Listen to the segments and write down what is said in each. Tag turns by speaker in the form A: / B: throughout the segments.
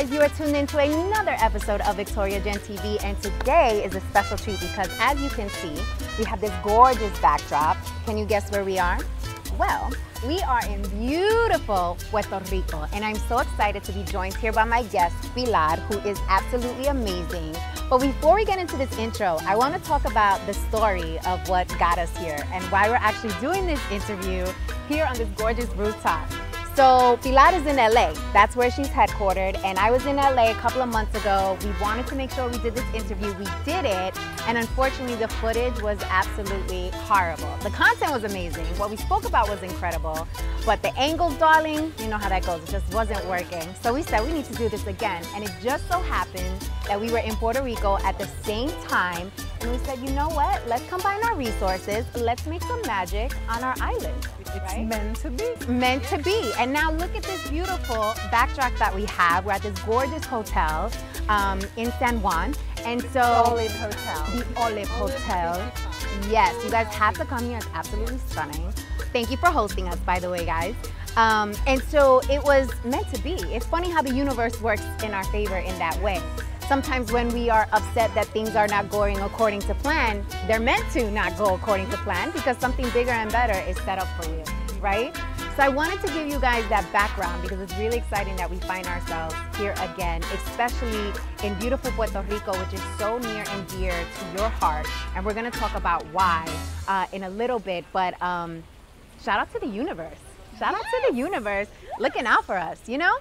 A: guys, you are tuned into another episode of Victoria Jenn TV, and today is a special treat because as you can see, we have this gorgeous backdrop. Can you guess where we are? Well, we are in beautiful Puerto Rico, and I'm so excited to be joined here by my guest, Pilar, who is absolutely amazing. But before we get into this intro, I want to talk about the story of what got us here and why we're actually doing this interview here on this gorgeous rooftop. So Pilar is in LA, that's where she's headquartered, and I was in LA a couple of months ago. We wanted to make sure we did this interview, we did it, and unfortunately the footage was absolutely horrible. The content was amazing, what we spoke about was incredible, but the angles, darling, you know how that goes, it just wasn't working. So we said we need to do this again, and it just so happened that we were in Puerto Rico at the same time, and we said, you know what, let's combine our resources, let's make some magic on our island.
B: It's meant to be.
A: Meant to be. And now look at this beautiful backdrop that we have. We're at this gorgeous hotel in San Juan. And so
B: Olive Hotel.
A: The Olive Hotel. Yes, you guys have to come here. It's absolutely stunning. Thank you for hosting us, by the way, guys. And so it was meant to be. It's funny how the universe works in our favor in that way. Sometimes when we are upset that things are not going according to plan, they're meant to not go according to plan because something bigger and better is set up for you, right? So I wanted to give you guys that background because it's really exciting that we find ourselves here again, especially in beautiful Puerto Rico, which is so near and dear to your heart. And we're gonna talk about why in a little bit, but shout out to the universe. Shout out to the universe looking out for us, you know?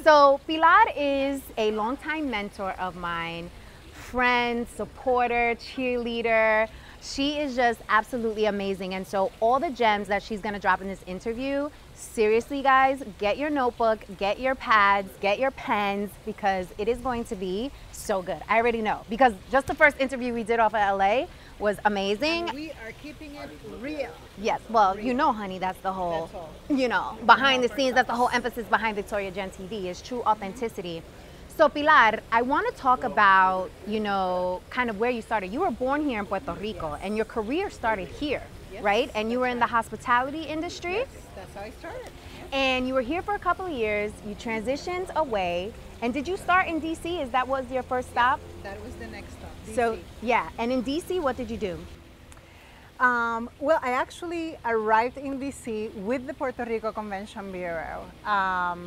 A: So Pilar is a longtime mentor of mine, friend, supporter, cheerleader. She is just absolutely amazing. And so all the gems that she's gonna drop in this interview, seriously guys, get your notebook, get your pads, get your pens, because it is going to be so good. I already know, because just the first interview we did off of LA was amazing.
B: And we are keeping it real.
A: Yes, well, you know, honey, that's the whole, you know, behind the scenes, that's the whole emphasis behind Victoria Jenn TV is true authenticity. So Pilar, I want to talk about, you know, kind of where you started. You were born here in Puerto Rico and your career started here, yes, right? And you were in the hospitality industry.
B: Yes, that's how I started. Yes.
A: And you were here for a couple of years, you transitioned away. And did you start in DC? Is that was your first stop?
B: That was the next stop, DC.
A: So, yeah, and in DC, what did you do?
B: Well, I actually arrived in DC with the Puerto Rico Convention Bureau,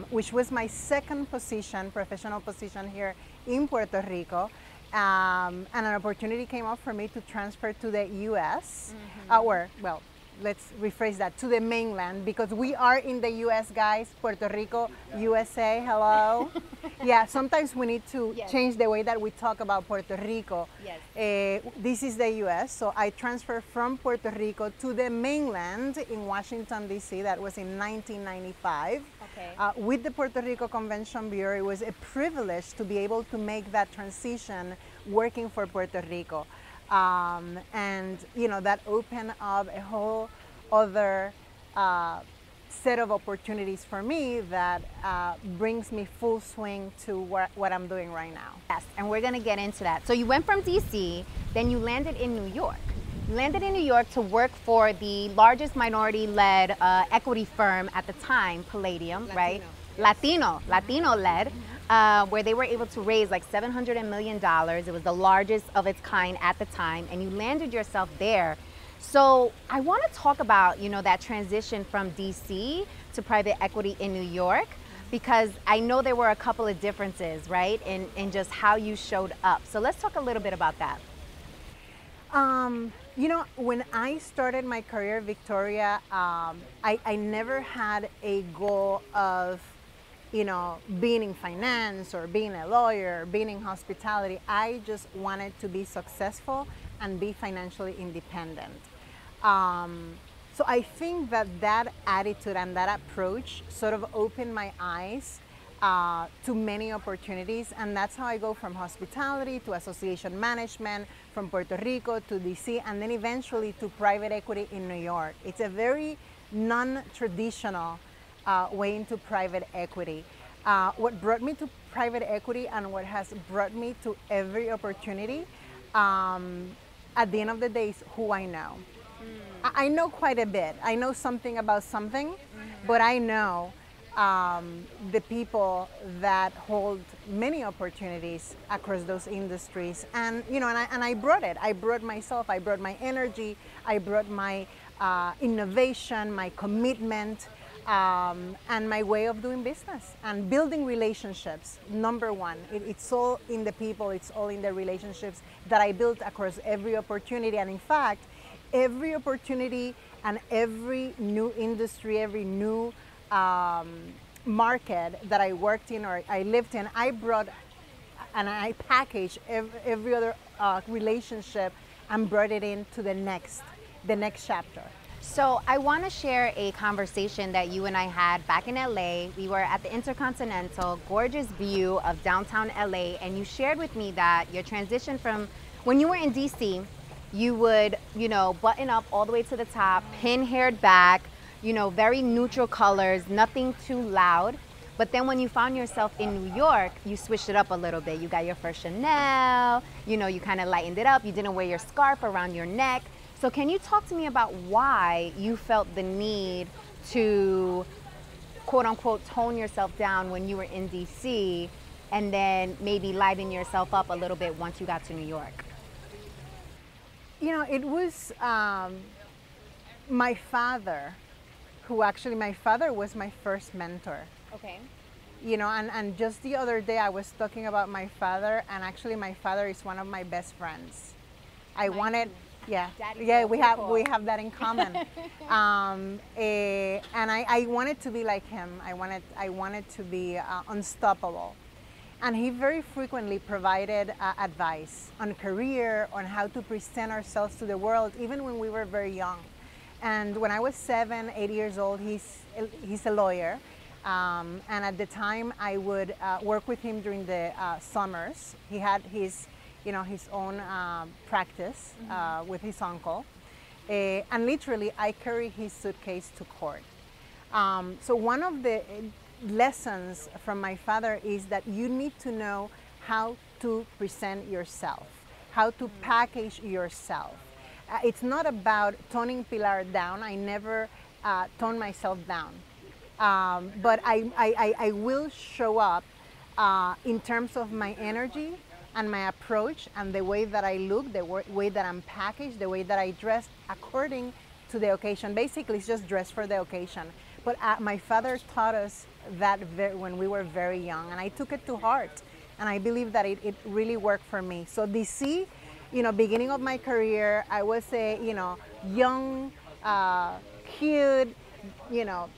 B: which was my second position, professional position here in Puerto Rico. And an opportunity came up for me to transfer to the US, or, well, let's rephrase that, to the mainland, because we are in the US, guys. Puerto Rico, USA, hello. Yeah, sometimes we need to change the way that we talk about Puerto Rico. Yes. This is the US, so I transferred from Puerto Rico to the mainland in Washington D.C. That was in 1995. Okay. With the Puerto Rico Convention Bureau, it was a privilege to be able to make that transition working for Puerto Rico. And you know, that opened up a whole other set of opportunities for me that brings me full swing to what I'm doing right now.
A: Yes, and we're gonna get into that. So you went from DC, then you landed in New York. You landed in New York to work for the largest minority-led equity firm at the time, Palladium,
B: Latino,
A: right?
B: Yes.
A: Latino-led. Where they were able to raise like $700 million. It was the largest of its kind at the time, and you landed yourself there. So I want to talk about, you know, that transition from DC to private equity in New York, because I know there were a couple of differences, right, in just how you showed up. So let's talk a little bit about that.
B: You know, when I started my career, Victoria, I never had a goal of, you know, being in finance or being a lawyer, being in hospitality. I just wanted to be successful and be financially independent. So I think that attitude and that approach sort of opened my eyes to many opportunities, and that's how I go from hospitality to association management, from Puerto Rico to DC, and then eventually to private equity in New York. It's a very non-traditional way into private equity. What brought me to private equity and what has brought me to every opportunity, at the end of the day, is who I know. I know quite a bit. I know something about something, but I know the people that hold many opportunities across those industries. And you know, and I brought it. I brought myself. I brought my energy. I brought my innovation, my commitment, and my way of doing business and building relationships. Number one, it's all in the people. It's all in the relationships that I built across every opportunity. And in fact, every opportunity and every new industry, every new market that I worked in or I lived in, I brought and I packaged every other relationship and brought it into the next chapter.
A: So I want to share a conversation that you and I had back in LA. We were at the Intercontinental, gorgeous view of downtown LA, and you shared with me that your transition from when you were in DC, you would, you know, button up all the way to the top, pin haired back, you know, very neutral colors, nothing too loud. But then when you found yourself in New York, you switched it up a little bit. You got your first Chanel, you know, you kind of lightened it up. You didn't wear your scarf around your neck. So can you talk to me about why you felt the need to, quote unquote, tone yourself down when you were in DC and then maybe lighten yourself up a little bit once you got to New York?
B: You know, it was my father, my father was my first mentor.
A: Okay.
B: You know, and just the other day I was talking about my father, and actually my father is one of my best friends. Yeah, we have that in common. And I wanted to be like him. I wanted to be unstoppable. And he very frequently provided advice on career, on how to present ourselves to the world, even when we were very young. And when I was 7, 8 years old, he's a lawyer. And at the time, I would work with him during the summers. He had his own practice with his uncle. And literally, I carried his suitcase to court. So one of the lessons from my father is that you need to know how to present yourself, how to package yourself. It's not about toning Pilar down. I never tone myself down. But I will show up in terms of my energy and my approach and the way that I look, the way that I'm packaged, the way that I dress according to the occasion. Basically, it's just dress for the occasion. But my father taught us that when we were very young, and I took it to heart. And I believe that it really worked for me. So DC, you know, beginning of my career, I was a, you know, young, cute, you know,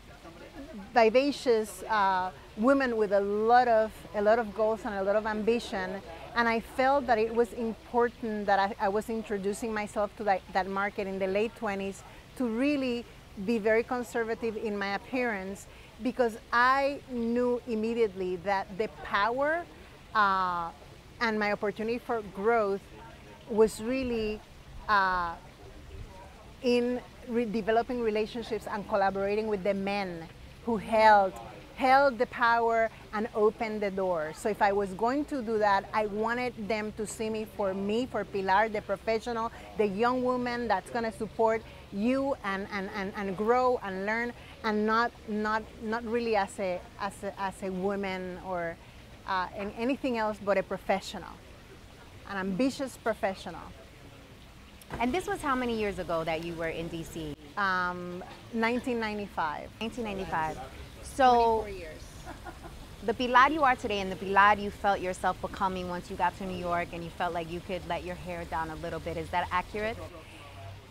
B: vivacious woman with a lot of goals and a lot of ambition. And I felt that it was important that I was introducing myself to that market in the late 20s to really be very conservative in my appearance, because I knew immediately that the power and my opportunity for growth was really in developing relationships and collaborating with the men who held the power and opened the door. So if I was going to do that, I wanted them to see me, for Pilar, the professional, the young woman that's going to support you and grow and learn, and not really as a woman or anything else, but a professional, an ambitious professional.
A: And this was how many years ago that you were in DC?
B: 1995.
A: 1995. So
B: 24 years.
A: The Pilar you are today and the Pilar you felt yourself becoming once you got to New York and you felt like you could let your hair down a little bit, is that accurate?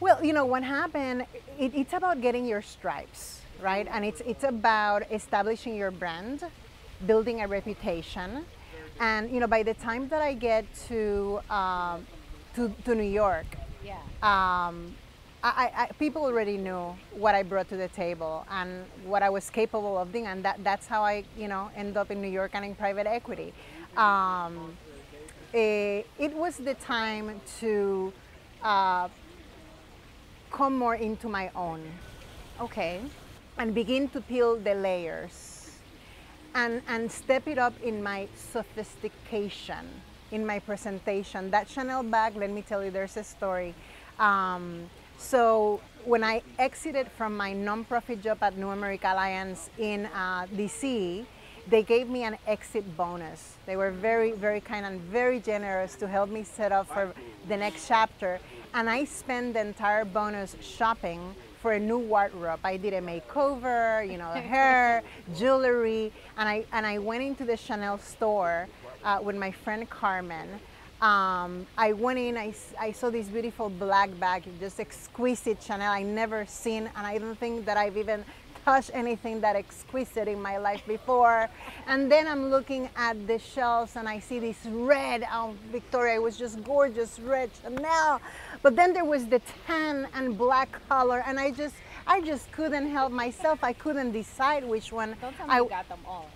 B: Well, you know, what happened, it's about getting your stripes, right? And it's about establishing your brand, building a reputation. And, you know, by the time that I get to New York, people already knew what I brought to the table and what I was capable of doing, and that's how I, you know, ended up in New York and in private equity. It was the time to come more into my own.
A: Okay.
B: And begin to peel the layers and step it up in my sophistication, in my presentation. That Chanel bag, let me tell you, there's a story. So when I exited from my nonprofit job at New America Alliance in DC, they gave me an exit bonus. They were very, very kind and very generous to help me set up for the next chapter. And I spent the entire bonus shopping for a new wardrobe. I did a makeover, you know, hair, jewelry, and I went into the Chanel store with my friend Carmen. I went in, I saw this beautiful black bag, just exquisite Chanel I never seen, and I don't think that I've even touched anything that exquisite in my life before. And then I'm looking at the shelves and I see this red, Victoria, it was just gorgeous red Chanel. But then there was the tan and black color, and I just couldn't help myself. I couldn't decide which one.
A: Don't tell me you got them all.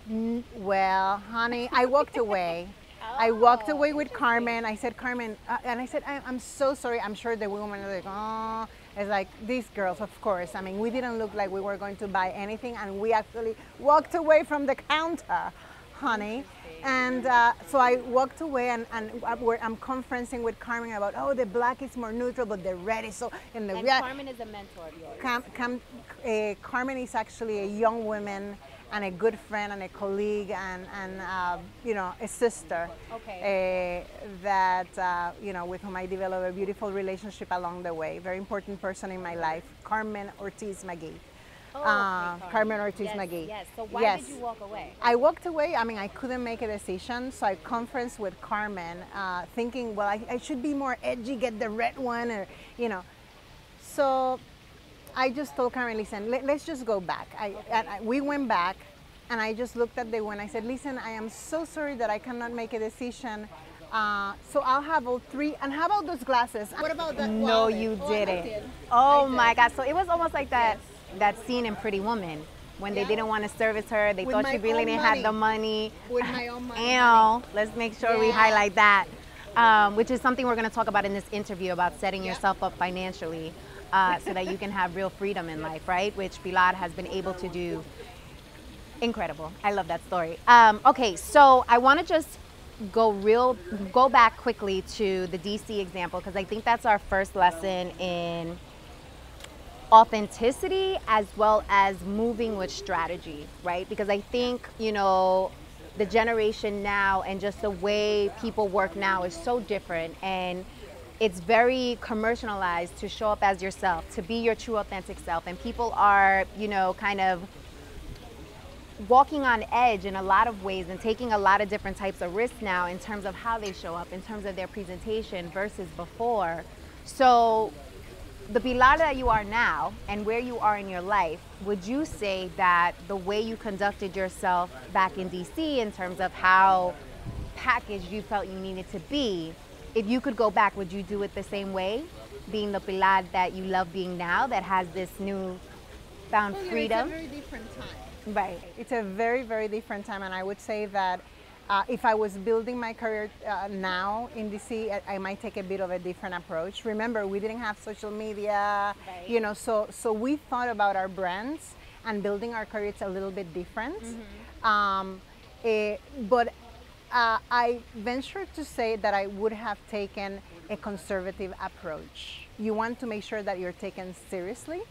B: Well, honey, I walked away. I walked away with Carmen. I said, Carmen, and I said, I'm so sorry. I'm sure the women are like, oh, it's like these girls, of course. I mean, we didn't look like we were going to buy anything, and we actually walked away from the counter, honey. And so I walked away, and I'm conferencing with Carmen about, oh, the black is more neutral, but the red is so.
A: And Carmen is a mentor of yours.
B: Carmen is actually a young woman and a good friend and a colleague and you know, a sister.
A: Okay.
B: That you know, with whom I developed a beautiful relationship along the way. Very important person in my life, Carmen Ortiz McGee.
A: Oh,
B: Carmen Ortiz McGee.
A: Yes. So why did you walk away?
B: I walked away. I mean, I couldn't make a decision, so I conferenced with Carmen, thinking, well, I should be more edgy, get the red one, or you know. So I just told Carmen, listen, let's just go back. We went back, and I just looked at the one. I said, listen, I am so sorry that I cannot make a decision. So I'll have all three. And how about those glasses? What about that?
A: No,
B: wallet?
A: you didn't.
B: Did.
A: Oh my God! So it was almost like that scene in Pretty Woman when they didn't want to service her. They thought she really didn't have the money.
B: With my own money.
A: Let's make sure we highlight that, which is something we're going to talk about in this interview about setting yourself up financially. So that you can have real freedom in life, right? Which Pilar has been able to do. Incredible. I love that story. Okay, so I want to just go back quickly to the DC example, because I think that's our first lesson in authenticity as well as moving with strategy, right? Because I think, you know, the generation now and just the way people work now is so different, and it's very commercialized to show up as yourself, to be your true authentic self. And people are, you know, kind of walking on edge in a lot of ways and taking a lot of different types of risks now in terms of how they show up, in terms of their presentation versus before. So the Pilar that you are now and where you are in your life, would you say that the way you conducted yourself back in DC in terms of how packaged you felt you needed to be, if you could go back, would you do it the same way? Being the Pilar that you love being now, that has this new found freedom?
B: It's a very different time.
A: Right.
B: It's a very, very different time, and I would say that if I was building my career now in DC, I might take a bit of a different approach. Remember, we didn't have social media, you know, so we thought about our brands and building our careers a little bit different. But I venture to say that I would have taken a conservative approach. You want to make sure that you're taken seriously,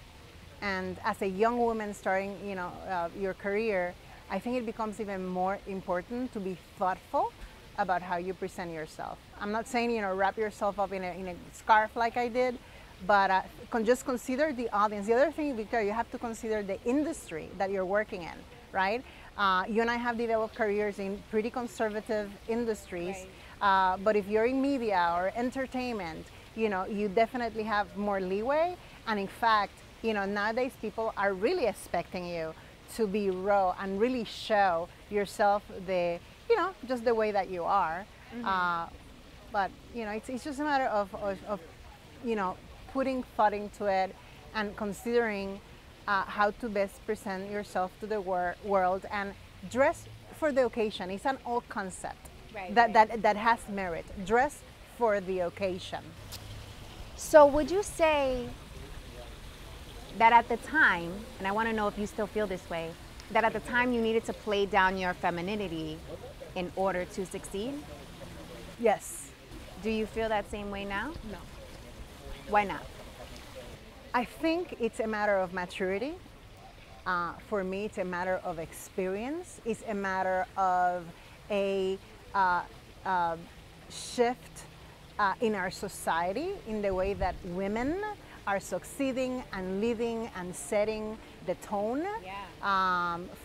B: and as a young woman starting, you know, your career, I think it becomes even more important to be thoughtful about how you present yourself. I'm not saying, you know, wrap yourself up in a scarf like I did, but just consider the audience. The other thing, Victoria, you have to consider the industry that you're working in, right? You and I have developed careers in pretty conservative industries, but if you're in media or entertainment, you know, you definitely have more leeway. And in fact, you know, nowadays people are really expecting you to be raw and really show yourself you know, just the way that you are. But, you know, it's just a matter of, you know, putting thought into it and considering how to best present yourself to the world and dress for the occasion. It's an old concept that has merit. Dress for the occasion.
A: So would you say that at the time, and I want to know if you still feel this way, that at the time you needed to play down your femininity in order to succeed?
B: Yes.
A: Do you feel that same way now?
B: No.
A: Why not?
B: I think it's a matter of maturity. For me, it's a matter of experience. It's a matter of a shift in our society in the way that women are succeeding and leading and setting the tone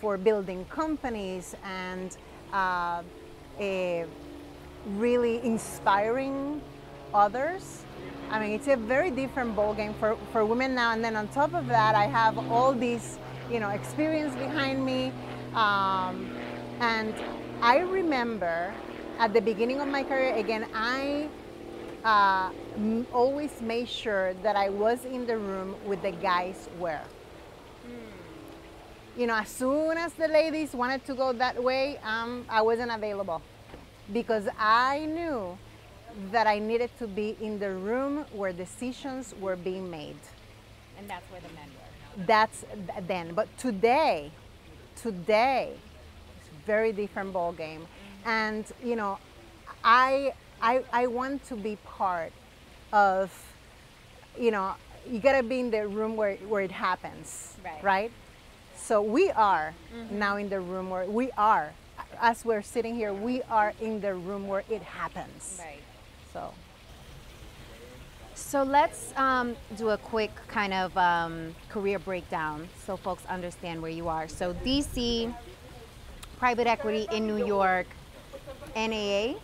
B: for building companies and really inspiring others. I mean, it's a very different ballgame for women now. And then on top of that, I have all these, experience behind me. And I remember at the beginning of my career, again, I always made sure that I was in the room with the guys were. As soon as the ladies wanted to go that way, I wasn't available because I knew that I needed to be in the room where decisions were being made.
A: And that's where the men were.
B: That's then. But today, it's a very different ball game. And, I want to be part of, you gotta be in the room where it happens, right? So we are now in the room where we are, as we're sitting here, we are in the room where it happens.
A: Right.
B: So
A: let's do a quick kind of career breakdown so folks understand where you are. So DC, private equity in New York, NAA.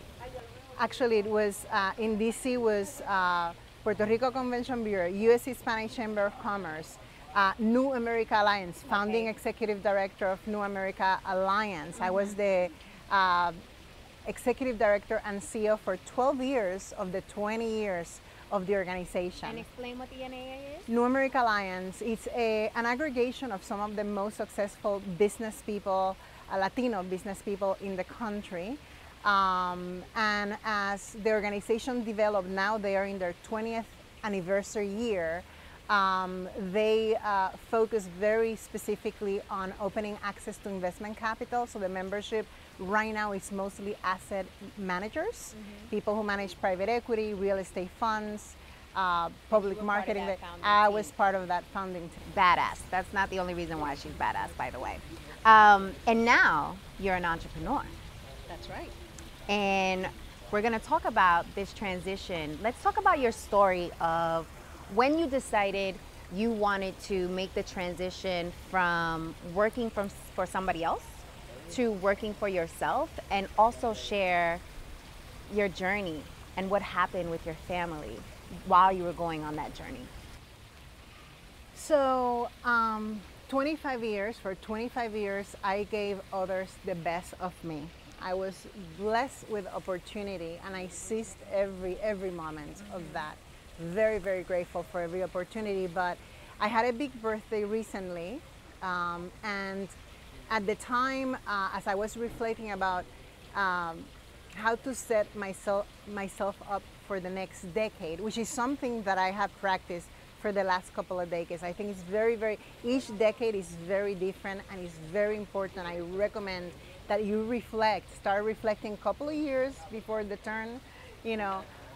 B: Actually, it was in DC was Puerto Rico Convention Bureau, U.S. Hispanic Chamber of Commerce, New America Alliance, founding executive director of New America Alliance. I was the executive director and CEO for 12 years of the 20 years of the organization.
A: And explain what the NAA is?
B: New America Alliance, it's an aggregation of some of the most successful business people, Latino business people in the country. And as the organization developed, now they are in their 20th anniversary year. They focus very specifically on opening access to investment capital. So the membership right now is mostly asset managers, people who manage private equity, real estate funds, public marketing. I was part of that founding team.
A: Badass. That's not the only reason why she's badass, by the way. And now you're an entrepreneur.
B: That's right.
A: And we're going to talk about this transition. Let's talk about your story of when you decided you wanted to make the transition from working for somebody else to working for yourself, and also share your journey and what happened with your family while you were going on that journey.
B: So, 25 years, for 25 years, I gave others the best of me. I was blessed with opportunity and I seized every moment of that. Very, very grateful for every opportunity, but I had a big birthday recently, and at the time, as I was reflecting about how to set myself up for the next decade, which is something that I have practiced for the last couple of decades. I think it's each decade is very different and it's very important. I recommend that you start reflecting a couple of years before the turn,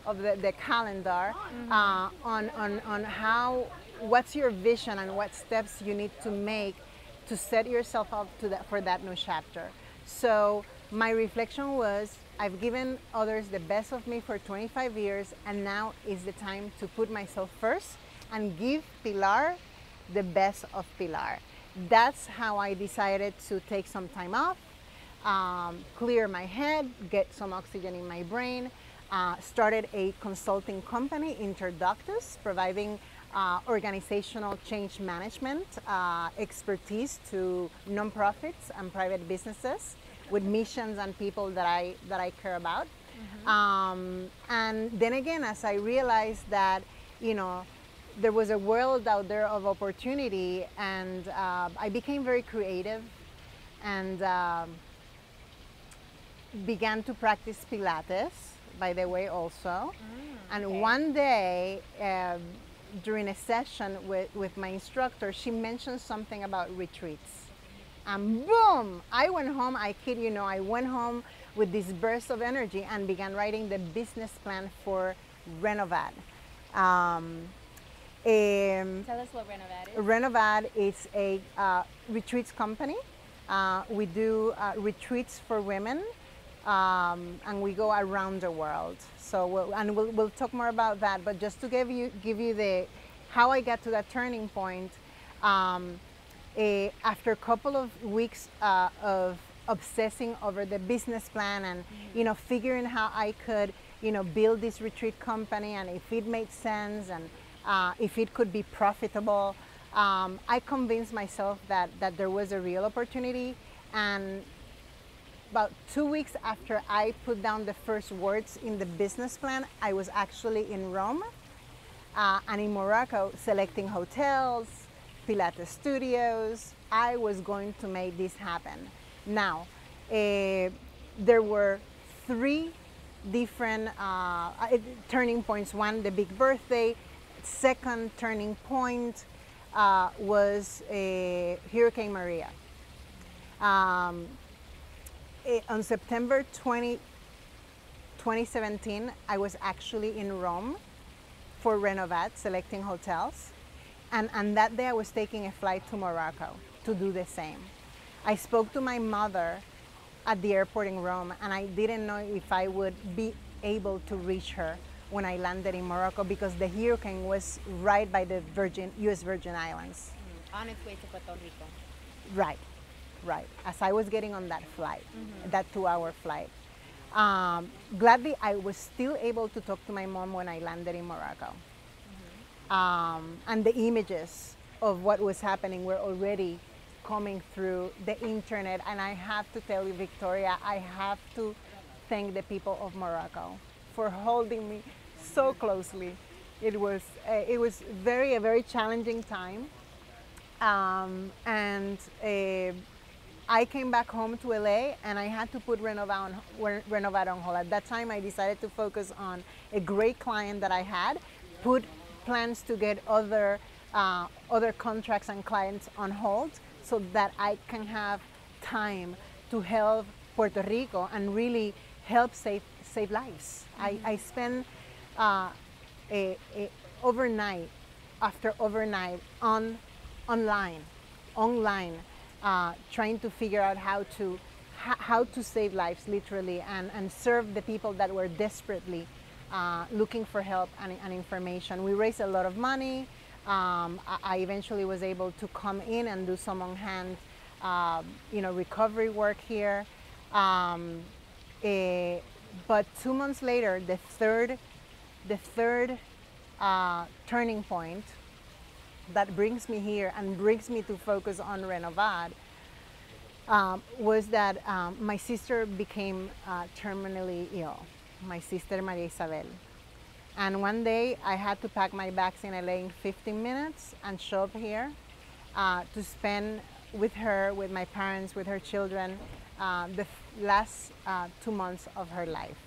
B: of the calendar, on what's your vision and what steps you need to make to set yourself up for that new chapter. So my reflection was, I've given others the best of me for 25 years, and now is the time to put myself first and give Pilar the best of Pilar. That's how I decided to take some time off, clear my head, get some oxygen in my brain, started a consulting company, Introductus, providing organizational change management expertise to nonprofits and private businesses with missions and people that I care about. And then again, as I realized that, there was a world out there of opportunity, and I became very creative and began to practice Pilates, by the way, also. And one day, during a session with my instructor, she mentioned something about retreats. And boom, I went home, I kid you not, I went home with this burst of energy and began writing the business plan for Reinvent.
A: Tell us what Reinvent is.
B: Reinvent is a retreats company. We do retreats for women, and we go around the world. So we'll talk more about that. But just to give you the how I got to that turning point. After a couple of weeks of obsessing over the business plan and figuring how I could build this retreat company and if it made sense and if it could be profitable, I convinced myself that there was a real opportunity. And about 2 weeks after I put down the first words in the business plan, I was actually in Rome and in Morocco selecting hotels, Pilates studios. I was going to make this happen. Now, there were 3 different turning points. One, the big birthday. Second turning point was Hurricane Maria. On September 2017, I was actually in Rome for Reinvent, selecting hotels. And that day I was taking a flight to Morocco to do the same. I spoke to my mother at the airport in Rome, and I didn't know if I would be able to reach her when I landed in Morocco because the hurricane was right by the U.S. Virgin Islands.
A: On its way to Puerto Rico.
B: Right. As I was getting on that flight, that 2-hour flight. Gladly, I was still able to talk to my mom when I landed in Morocco. And the images of what was happening were already coming through the internet. And I have to tell you, Victoria, I have to thank the people of Morocco for holding me so closely. It was a very challenging time. I came back home to LA and I had to put Reinvent on hold. At that time, I decided to focus on a great client that I had, put plans to get other contracts and clients on hold so that I can have time to help Puerto Rico and really help save lives. I spent overnight after overnight online trying to figure out how to save lives, literally, and serve the people that were desperately looking for help and information. We raised a lot of money. I eventually was able to come in and do some on-hand, recovery work here. But 2 months later, the third turning point that brings me here and brings me to focus on Reinvent was that my sister became terminally ill, my sister Maria Isabel. And one day I had to pack my bags in LA in 15 minutes and show up here to spend with her, with my parents, with her children, the last 2 months of her life.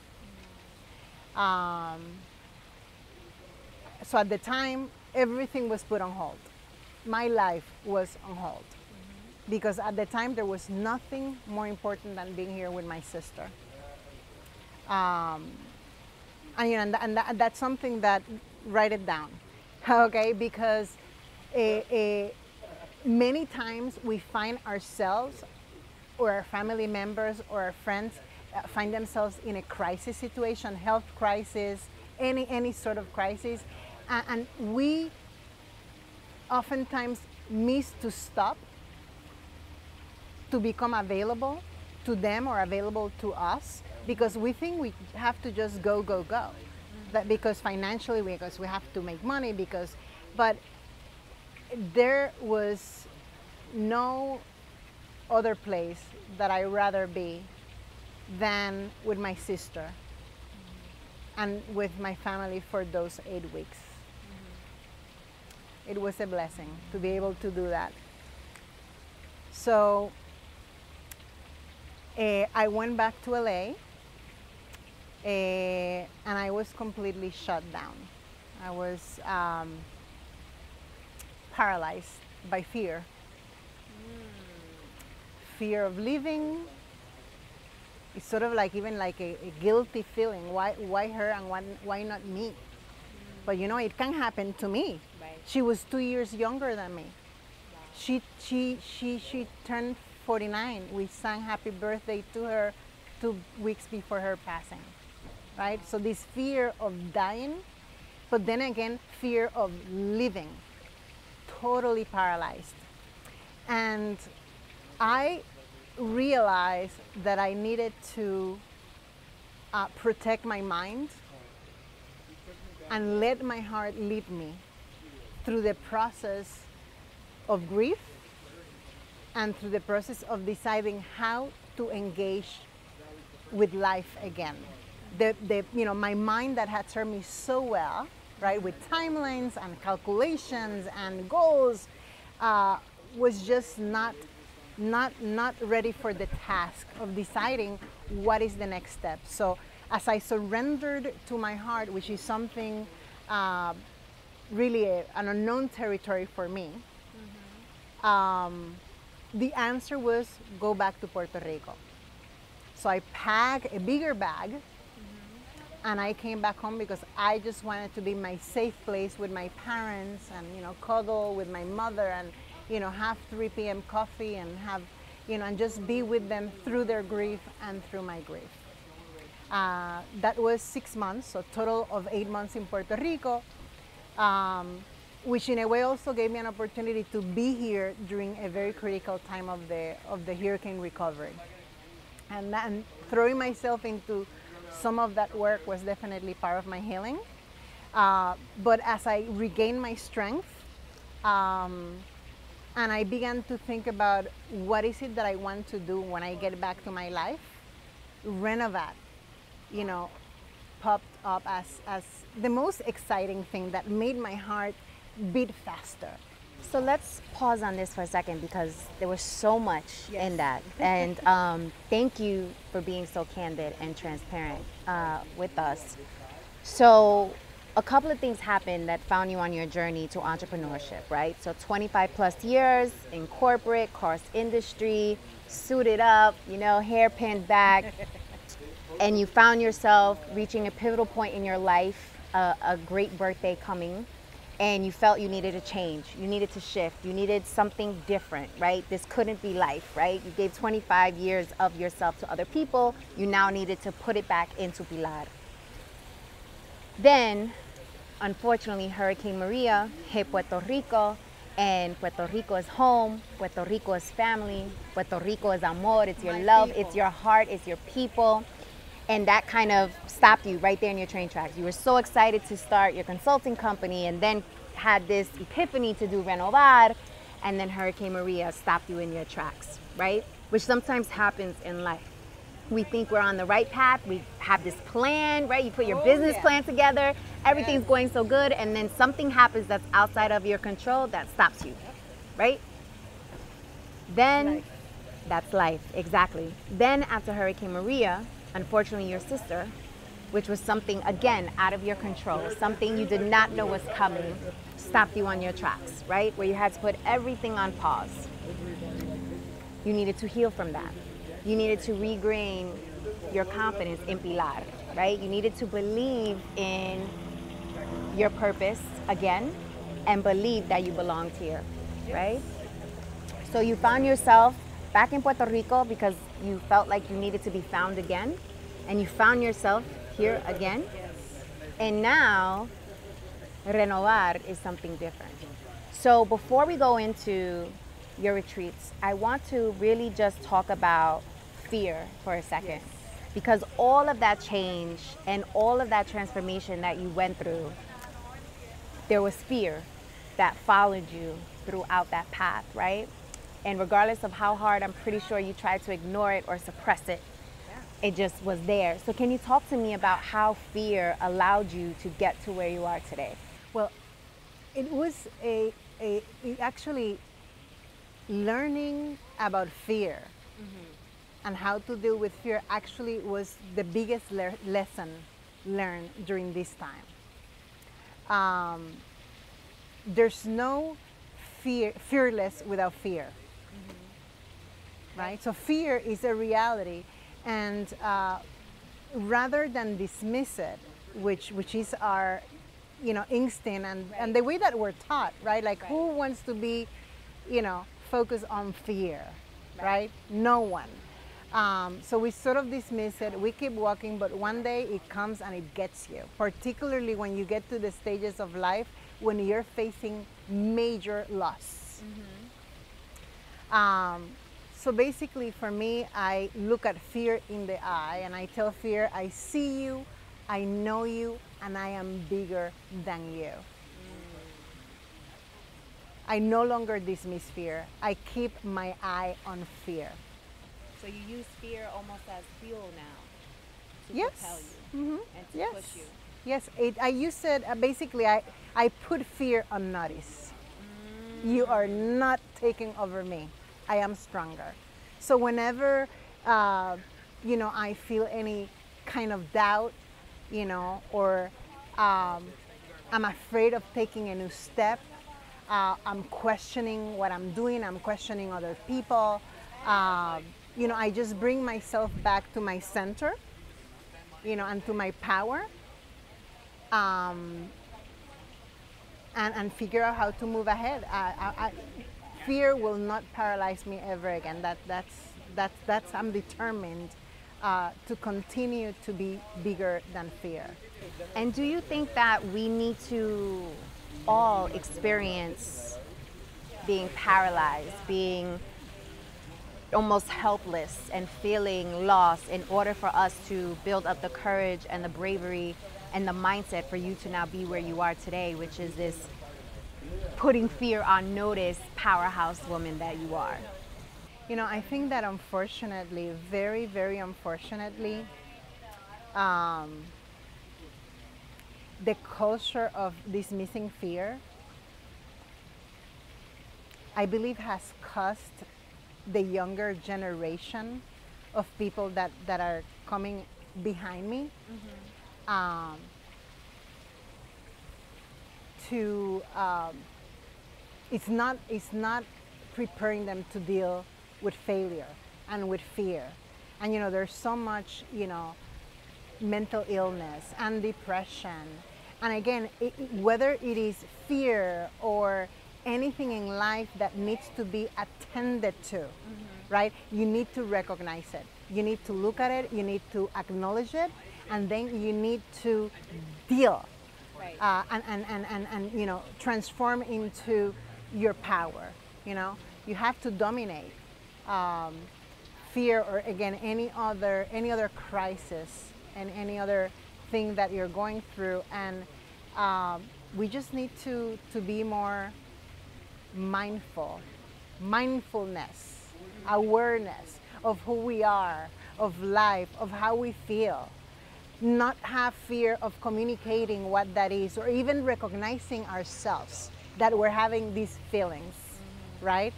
B: So at the time, everything was put on hold. My life was on hold. Because at the time, there was nothing more important than being here with my sister. And that's something that, write it down, okay? Because many times we find ourselves or our family members or our friends find themselves in a crisis situation, health crisis, any sort of crisis, and we oftentimes miss to stop to become available to them or available to us because we think we have to just go. That because financially, because we have to make money, but there was no other place that I'd rather be than with my sister and with my family for those 8 weeks. It was a blessing to be able to do that. So I went back to LA and I was completely shut down. I was paralyzed by fear. Fear of living. It's sort of like even like a guilty feeling. Why her and why not me? but you know, it can happen to me.
A: Right.
B: She was 2 years younger than me. She turned 49. We sang happy birthday to her 2 weeks before her passing, right? So this fear of dying, but then again, fear of living, totally paralyzed. And I realized that I needed to protect my mind and let my heart lead me through the process of grief and through the process of deciding how to engage with life again. My mind that had served me so well, right, with timelines and calculations and goals, was just not ready for the task of deciding what is the next step. So as I surrendered to my heart, which is something really an unknown territory for me, the answer was go back to Puerto Rico. So I packed a bigger bag, and I came back home because I just wanted to be my safe place with my parents and, you know, cuddle with my mother and, you know, have 3 p.m. coffee and have, you know, and just be with them through their grief and through my grief. That was 6 months, so total of 8 months in Puerto Rico, which in a way also gave me an opportunity to be here during a very critical time of the hurricane recovery. And throwing myself into some of that work was definitely part of my healing. But as I regained my strength, and I began to think about what is it that I want to do when I get back to my life, Reinvent, you know, popped up as the most exciting thing that made my heart beat faster.
A: So let's pause on this for a second because there was so much in that. And thank you for being so candid and transparent with us. So a couple of things happened that found you on your journey to entrepreneurship, right? So 25 plus years in corporate, course industry, suited up, you know, hair pinned back, and you found yourself reaching a pivotal point in your life, a great birthday coming, and you felt you needed a change, you needed to shift, you needed something different, right? This couldn't be life, right? You gave 25 years of yourself to other people, you now needed to put it back into Pilar. Then, unfortunately, Hurricane Maria hit Puerto Rico, and Puerto Rico is home, Puerto Rico is family, Puerto Rico is amor, it's your love, it's your heart, it's your people. And that kind of stopped you right there in your train tracks. You were so excited to start your consulting company and then had this epiphany to do Renovar, and then Hurricane Maria stopped you in your tracks, right? Which sometimes happens in life. We think we're on the right path, we have this plan, right? You put your business plan together, everything's going so good, and then something happens that's outside of your control that stops you, right? Then, that's life, exactly. Then after Hurricane Maria, unfortunately, your sister, which was something, again, out of your control, something you did not know was coming, stopped you on your tracks, right? Where you had to put everything on pause. You needed to heal from that. You needed to regain your confidence in Pilar, right? You needed to believe in your purpose again and believe that you belonged here, right? So you found yourself back in Puerto Rico because you felt like you needed to be found again, and you found yourself here again. And now, Renovar is something different. So before we go into your retreats, I want to really just talk about fear for a second. Because all of that change and all of that transformation that you went through, there was fear that followed you throughout that path, right? And regardless of how hard, I'm pretty sure you tried to ignore it or suppress it, it just was there. So can you talk to me about how fear allowed you to get to where you are today?
B: Well, it was actually learning about fear and how to deal with fear actually was the biggest lesson learned during this time. There's no fearless without fear. Right? So fear is a reality, and rather than dismiss it, which is our instinct and the way that we're taught, right? Like who wants to be, focused on fear, right? No one. So we sort of dismiss it, we keep walking, but one day it comes and it gets you, particularly when you get to the stages of life when you're facing major loss. So basically for me, I look at fear in the eye and I tell fear, I see you, I know you, and I am bigger than you. I no longer dismiss fear. I keep my eye on fear.
A: So you use fear almost as fuel now to
B: Yes.
A: propel you and to
B: Yes.
A: push you.
B: Yes, I use it, basically I put fear on notice. You are not taking over me. I am stronger. So whenever, I feel any kind of doubt, or I'm afraid of taking a new step, I'm questioning what I'm doing, I'm questioning other people, I just bring myself back to my center, and to my power, and figure out how to move ahead. Fear will not paralyze me ever again. That's I'm determined to continue to be bigger than fear.
A: And do you think that we need to all experience being paralyzed, being almost helpless and feeling lost in order for us to build up the courage and the bravery and the mindset for you to now be where you are today, which is this putting fear on notice powerhouse woman that you are?
B: I think that unfortunately, very, very unfortunately, the culture of dismissing fear, I believe, has caused the younger generation of people that are coming behind me to it's not preparing them to deal with failure and with fear. And there's so much mental illness and depression, and again, whether it is fear or anything in life that needs to be attended to, right? You need to recognize it. You need to look at it. You need to acknowledge it, and then you need to deal, and transform into your power. You have to dominate fear, or again any other crisis and any other thing that you're going through, and we just need to be more mindfulness, awareness of who we are, of life, of how we feel. Not have fear of communicating what that is, or even recognizing ourselves that we're having these feelings, right?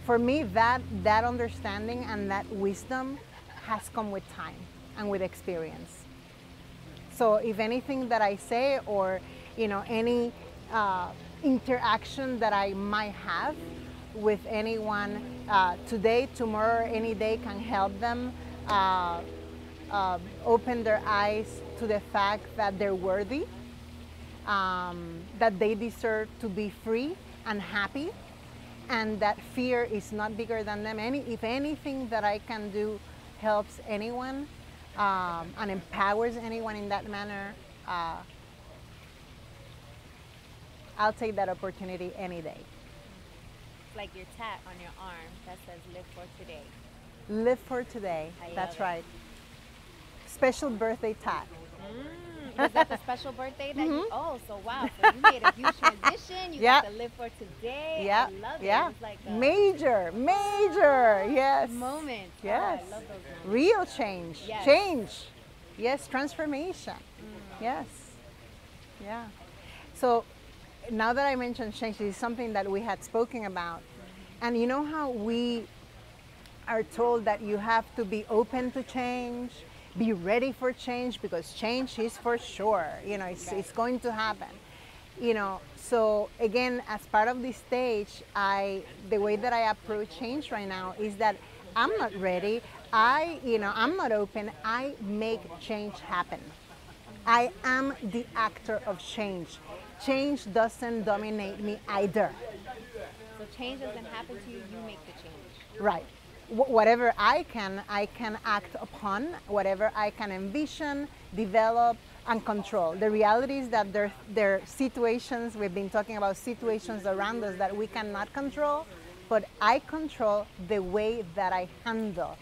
B: For me, that understanding and that wisdom has come with time and with experience. So if anything that I say, or any interaction that I might have with anyone today, tomorrow, or any day can help them open their eyes to the fact that they're worthy, that they deserve to be free and happy, and that fear is not bigger than them. If anything that I can do helps anyone and empowers anyone in that manner, I'll take that opportunity any day.
A: It's like your tat on your arm that says "Live for today."
B: Live for today. That's right. Special birthday tat.
A: Was that the special birthday that you? Oh, so wow! So you made a huge transition. You got to live for today.
B: Yeah.
A: I love it.
B: Yeah.
A: It's like a
B: major. Yes.
A: moment.
B: Yes.
A: Oh, I love those moments.
B: Real change.
A: Yes.
B: Change. Yes. Transformation. Yes. Yeah. So now that I mentioned change, this is something that we had spoken about, and you know how we are told that you have to be open to change, be ready for change, because change is for sure, it's going to happen, so again, as part of this stage, the way that I approach change right now is that I'm not ready, I'm not open, I make change happen. I am the actor of change. Change doesn't dominate me either.
A: So change doesn't happen to you, you make the change.
B: Right. Whatever I can act upon, whatever I can envision, develop, and control. The reality is that there are situations, we've been talking about situations around us that we cannot control, but I control the way that I handle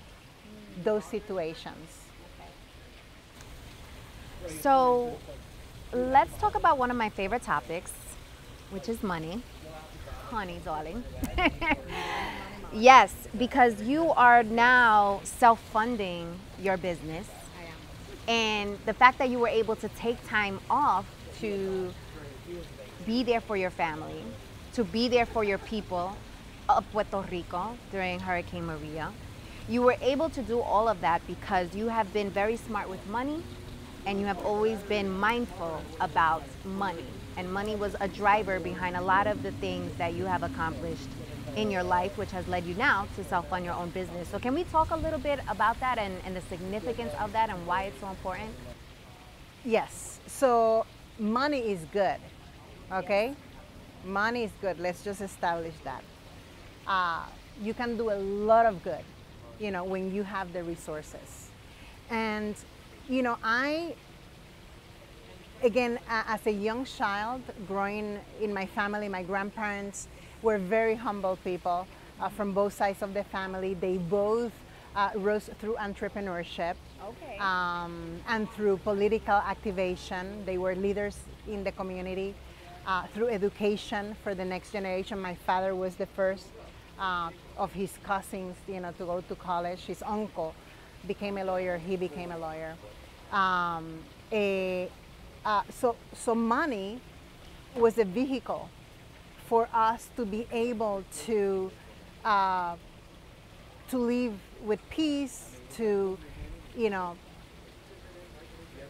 B: those situations.
A: So let's talk about one of my favorite topics, which is money. Honey, darling. Yes, because you are now self-funding your business.
B: I am.
A: And the fact that you were able to take time off to be there for your family, to be there for your people of Puerto Rico during Hurricane Maria, you were able to do all of that because you have been very smart with money and you have always been mindful about money. And money was a driver behind a lot of the things that you have accomplished in your life, which has led you now to self-fund your own business. So can we talk a little bit about that and the significance of that and why it's so important?
B: Yes. So money is good, okay? Money is good. Let's just establish that. You can do a lot of good, when you have the resources. And, again, as a young child, growing in my family, my grandparents were very humble people from both sides of the family. They both rose through entrepreneurship.
A: Okay.
B: And through political activation. They were leaders in the community. Through education for the next generation. My father was the first of his cousins, to go to college. His uncle became a lawyer. He became a lawyer. So money was a vehicle for us to be able to live with peace, to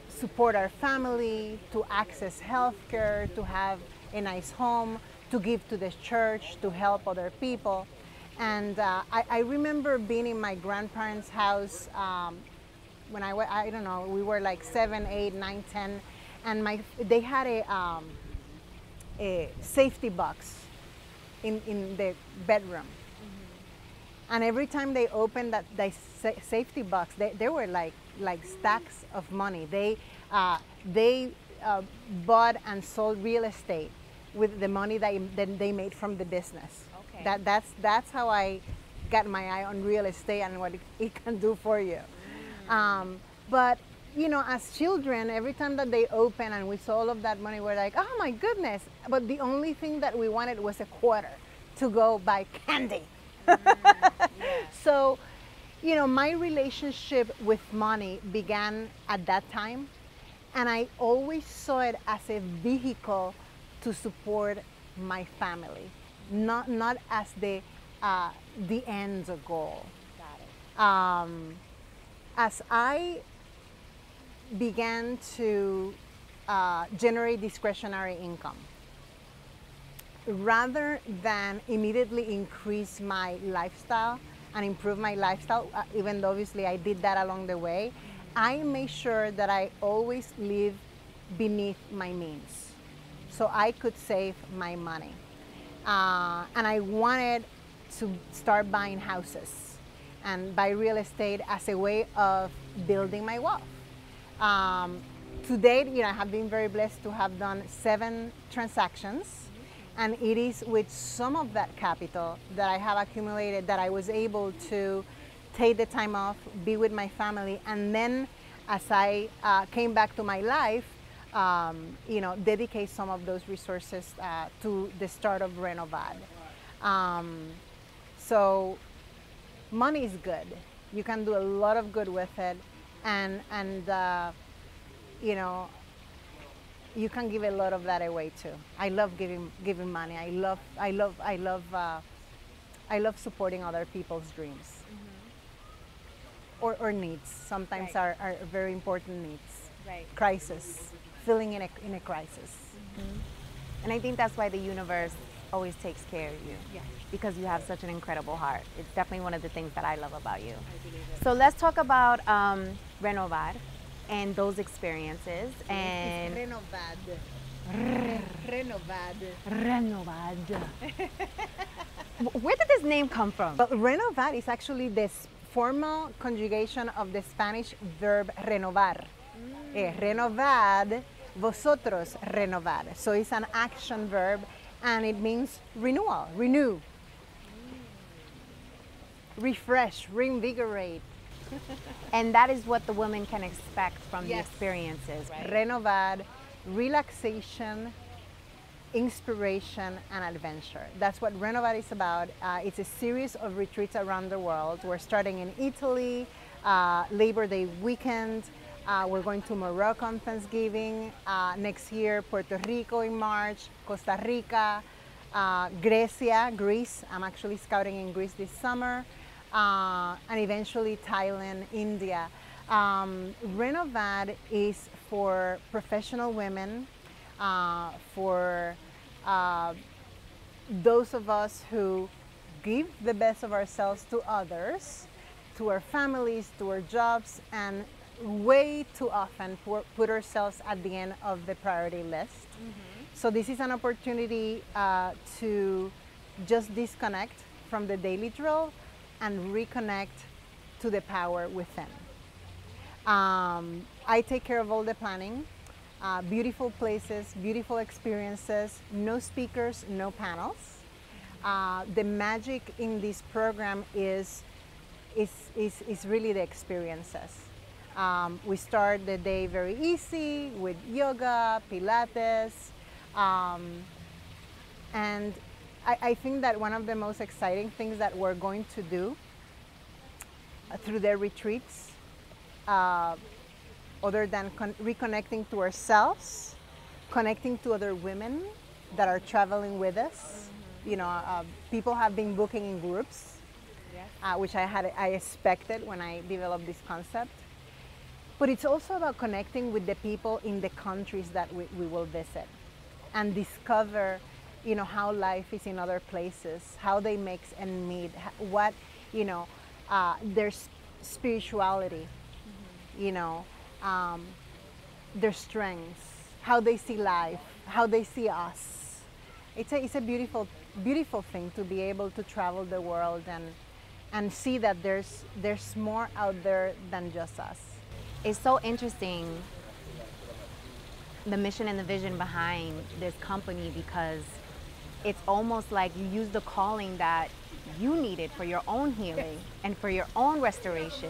B: support our family, to access healthcare, to have a nice home, to give to the church, to help other people. And I remember being in my grandparents' house when I don't know, we were like 7, 8, 9, 10, and they had a safety box in the bedroom. And every time they opened that safety box, there were like stacks of money. They bought and sold real estate with the money that they made from the business. Okay. That's how I got my eye on real estate and what it can do for you. But as children, every time that they opened and we saw all of that money, we're like, oh my goodness! But the only thing that we wanted was a quarter to go buy candy. Yeah. So, my relationship with money began at that time, and I always saw it as a vehicle to support my family, not as the end goal. Got it. As I began to generate discretionary income, rather than immediately increase my lifestyle and improve my lifestyle, even though obviously I did that along the way, I made sure that I always live beneath my means so I could save my money. And I wanted to start buying houses and buy real estate as a way of building my wealth. To date, I have been very blessed to have done 7 transactions. And it is with some of that capital that I have accumulated that I was able to take the time off, be with my family, and then as I came back to my life, dedicate some of those resources to the start of Reinvent. So money is good. You can do a lot of good with it, and you can give a lot of that away too. I love giving money. I love supporting other people's dreams. Mm-hmm. or needs. Sometimes right. are very important needs. Right. Crisis, feeling in a crisis.
A: Mm-hmm. And I think that's why the universe always takes care of you. Yeah. Because you have such an incredible heart. It's definitely one of the things that I love about you. I believe it. So let's talk about Reinvent. and those experiences. And
B: Renovad.
A: Renovad. Where did this name come from?
B: Well, renovar is actually this formal conjugation of the Spanish verb renovar. Renovad, vosotros renovar. So it's an action verb and it means renewal, renew, refresh, reinvigorate.
A: And that is what the women can expect from the experiences, right?
B: Renovar, relaxation, inspiration, and adventure. That's what Renovar is about. It's a series of retreats around the world. We're starting in Italy, Labor Day weekend. We're going to Morocco on Thanksgiving. Next year, Puerto Rico in March, Costa Rica, Greece. I'm actually scouting in Greece this summer. And eventually Thailand, India. Renovad is for professional women, for those of us who give the best of ourselves to others, to our families, to our jobs, and way too often put ourselves at the end of the priority list. So this is an opportunity to just disconnect from the daily drill and reconnect to the power within. I take care of all the planning, beautiful places, beautiful experiences, no speakers, no panels. The magic in this program is really the experiences. We start the day very easy with yoga, Pilates, and I think that one of the most exciting things that we're going to do through the retreats, other than reconnecting to ourselves, connecting to other women that are traveling with us. You know, people have been booking in groups, which I expected when I developed this concept. But it's also about connecting with the people in the countries that we will visit and discover, you know, how life is in other places, how they mix and meet, what, you know, their spirituality, you know, their strengths, how they see life, how they see us. It's a beautiful, beautiful thing to be able to travel the world and see that there's more out there than just us.
A: It's so interesting, the mission and the vision behind this company, because it's almost like you use the calling that you needed for your own healing and for your own restoration.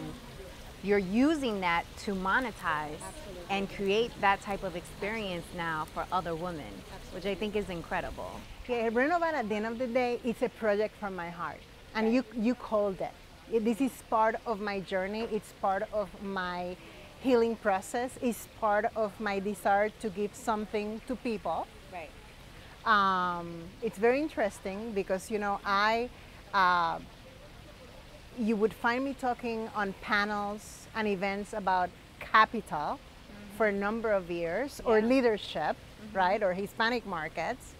A: You're using that to monetize and create that type of experience now for other women, which I think is incredible.
B: Yeah, Renovar, at the end of the day, it's a project from my heart. And you called it. This is part of my journey. It's part of my healing process. It's part of my desire to give something to people.
A: Right.
B: It's very interesting because, you know, you would find me talking on panels and events about capital for a number of years, or leadership, right, or Hispanic markets.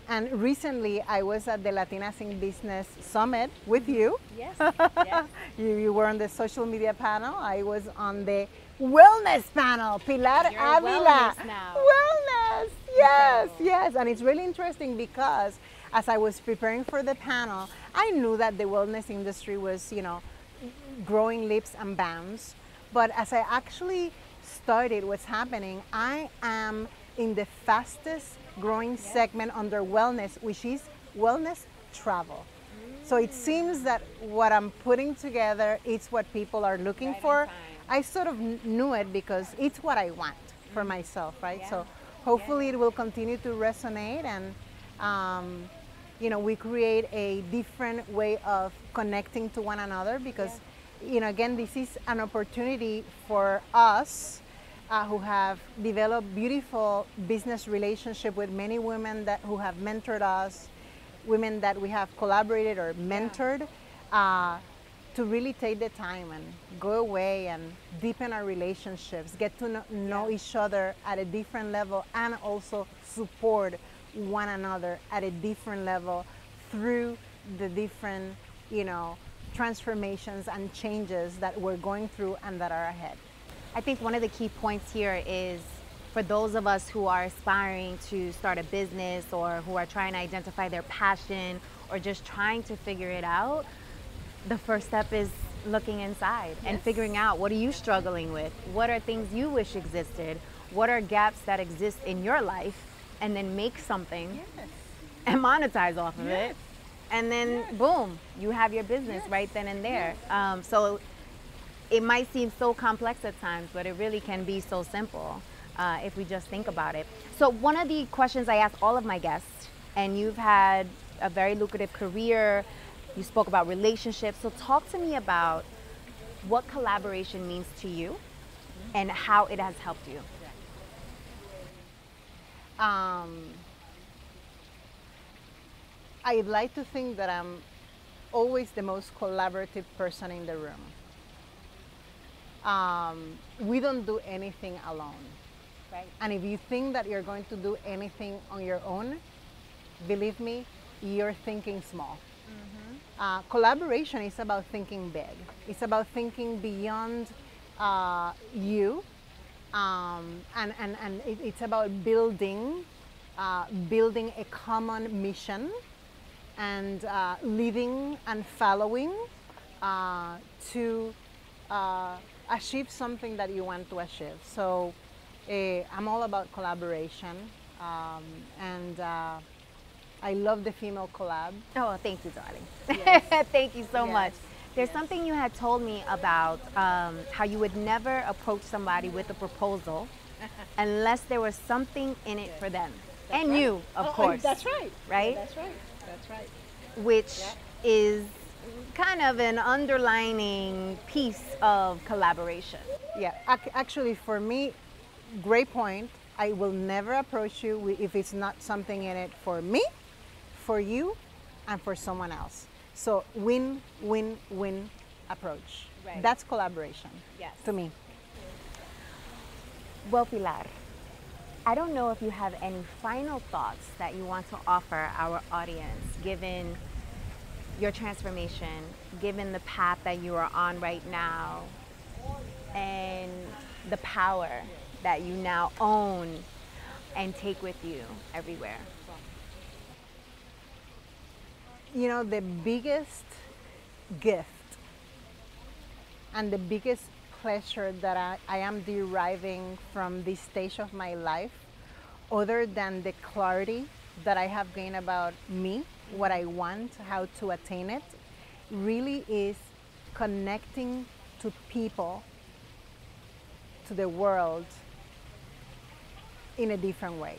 B: And recently I was at the Latinas in Business Summit with you.
A: Yes.
B: You were on the social media panel. I was on the wellness panel. Pilar Avila.
A: Wellness now.
B: Wellness. Yes, yes. And it's really interesting because as I was preparing for the panel, I knew that the wellness industry was, you know, growing leaps and bounds. But as I actually studied what's happening, I am in the fastest growing segment under wellness, which is wellness travel. So it seems that what I'm putting together is what people are looking for. I sort of knew it because it's what I want for myself, right? So hopefully it will continue to resonate, and you know, we create a different way of connecting to one another, because you know, again, this is an opportunity for us who have developed beautiful business relationship with many women who have mentored us, women that we have collaborated or mentored, to really take the time and go away and deepen our relationships, get to know each other at a different level, and also support one another at a different level through the different, you know, transformations and changes that we're going through and that are ahead.
A: I think one of the key points here is for those of us who are aspiring to start a business or who are trying to identify their passion or just trying to figure it out, the first step is looking inside and figuring out, what are you struggling with? What are things you wish existed? What are gaps that exist in your life? And then make something and monetize off of it. And then boom, you have your business right then and there. So it might seem so complex at times, but it really can be so simple if we just think about it. So one of the questions I ask all of my guests, and you've had a very lucrative career, you spoke about relationships. So talk to me about what collaboration means to you and how it has helped you.
B: I'd like to think that I'm always the most collaborative person in the room. We don't do anything alone.
A: Right.
B: And if you think that you're going to do anything on your own, believe me, you're thinking small. Collaboration is about thinking big. It's about thinking beyond you, and it's about building a common mission and leading and following to achieve something that you want to achieve. So I'm all about collaboration, and I love the female collab.
A: Oh, thank you, darling.
B: Yes.
A: Thank you so
B: Yes.
A: much. There's something you had told me about how you would never approach somebody with a proposal unless there was something in it for them. And
B: right.
A: you, of course.
B: That's right.
A: Right?
B: That's right. That's right.
A: Which is kind of an underlining piece of collaboration.
B: Yeah, actually, for me, great point. I will never approach you if it's not something in it for me, for you, and for someone else. So win, win, win approach.
A: Right.
B: That's collaboration.
A: Yes.
B: To me.
A: Well, Pilar, I don't know if you have any final thoughts that you want to offer our audience, given your transformation, given the path that you are on right now, and the power that you now own and take with you everywhere.
B: You know, the biggest gift and the biggest pleasure that I am deriving from this stage of my life, other than the clarity that I have gained about me, what I want, how to attain it, really is connecting to people, to the world in a different way.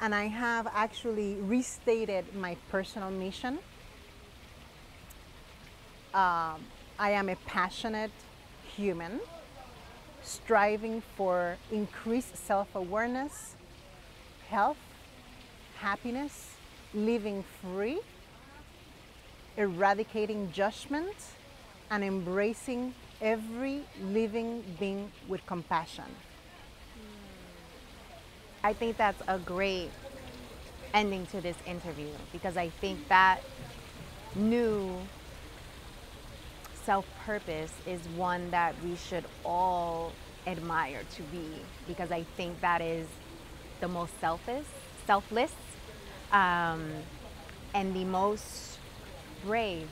B: And I have actually restated my personal mission. I am a passionate human striving for increased self-awareness, health, happiness, living free, eradicating judgment, and embracing every living being with compassion.
A: I think that's a great ending to this interview, because I think that new self-purpose is one that we should all admire to be, because I think that is the most selfless, and the most brave,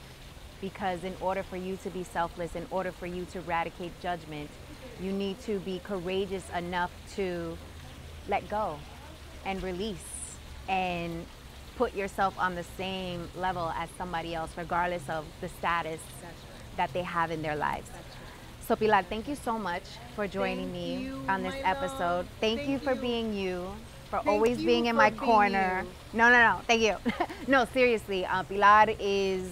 A: because in order for you to be selfless, in order for you to eradicate judgment, you need to be courageous enough to let go and release and put yourself on the same level as somebody else, regardless of the status that they have in their lives. So Pilar, thank you so much for joining me on this episode. Thank you for being you, for always being in my corner. No, thank you. No, seriously, Pilar is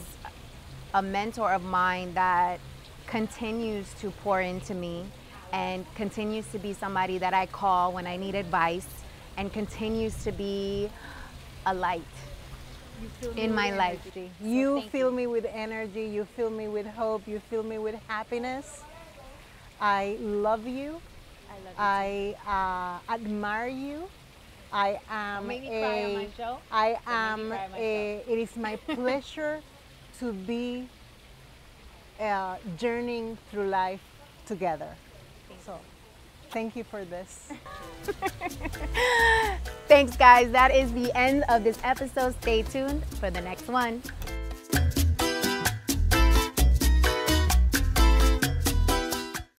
A: a mentor of mine that continues to pour into me and continues to be somebody that I call when I need advice, and continues to be a light in my life.
B: You fill me with energy, you fill me with hope, you fill me with happiness. I love you. I admire you. I am
A: Make me cry on my show?
B: I am it is my pleasure to be journeying through life together. So thank you for this.
A: Thanks, guys. That is the end of this episode. Stay tuned for the next one.